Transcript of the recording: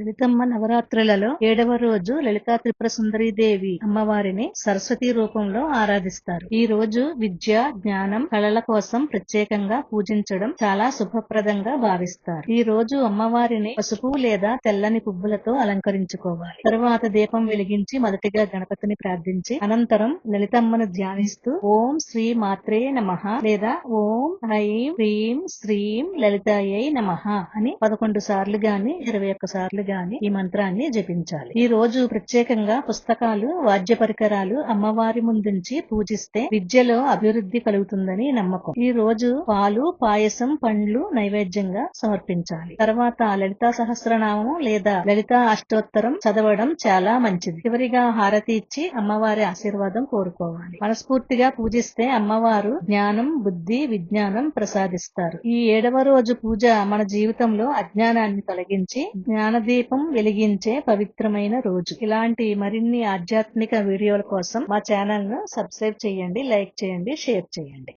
లలితమ్మ నవరాత్రులలో 7వ రోజు లలితా త్రిపుర సుందరీదేవి అమ్మవారిని సరస్వతి రూపంలో ఆరాధిస్తారు. ఈ రోజు విద్య, జ్ఞానం, కళల కోసం ప్రత్యేకంగా పూజించడం చాలా శుభప్రదంగా భావిస్తారు. ఈ రోజు అమ్మవారిని పసుపు లేదా తెల్లని పువ్వులతో అలంకరించుకోవాలి. తరువాత దీపం వెలిగించి మొదటిగా గణపతిని ప్రార్థించి అనంతరం లలితమ్మను ధ్యానిస్తూ ఓం శ్రీ మాత్రే నమః లేదా ఓం ఐం హ్రీం శ్రీం లలితాయై నమః అని 11 సార్లు గాని 21 సార్లు గాని ఈ మంత్రాన్ని జపించాలి. ఈ రోజు ప్రత్యేకంగా పుస్తకాలు, వాద్య పరికరాలు అమ్మవారి ముందుంచి పూజిస్తే విద్యలో అభివృద్ధి కలుగుతుందని నమ్మకం. ఈ రోజు పాలు, పాయసం, పండ్లు నైవేద్యంగా సమర్పించాలి. తర్వాత లలితా సహస్రనామం లేదా లలితా అష్టోత్తరం చదవడం చాలా మంచిది. చివరిగా హారతి ఇచ్చి అమ్మవారి ఆశీర్వాదం కోరుకోవాలి. మనస్ఫూర్తిగా పూజిస్తే అమ్మవారు జ్ఞానం, బుద్ధి, విజ్ఞానం ప్రసాదిస్తారు. ఈ 7వ రోజు పూజ మన జీవితంలో అజ్ఞానాన్ని తొలగించి జ్ఞానదీపం వెలిగించే పవిత్రమైన రోజు. ఇలాంటి మరిన్ని ఆధ్యాత్మిక వీడియోల కోసం మా ఛానల్ ను సబ్స్క్రైబ్ చేయండి, లైక్ చేయండి, షేర్ చేయండి.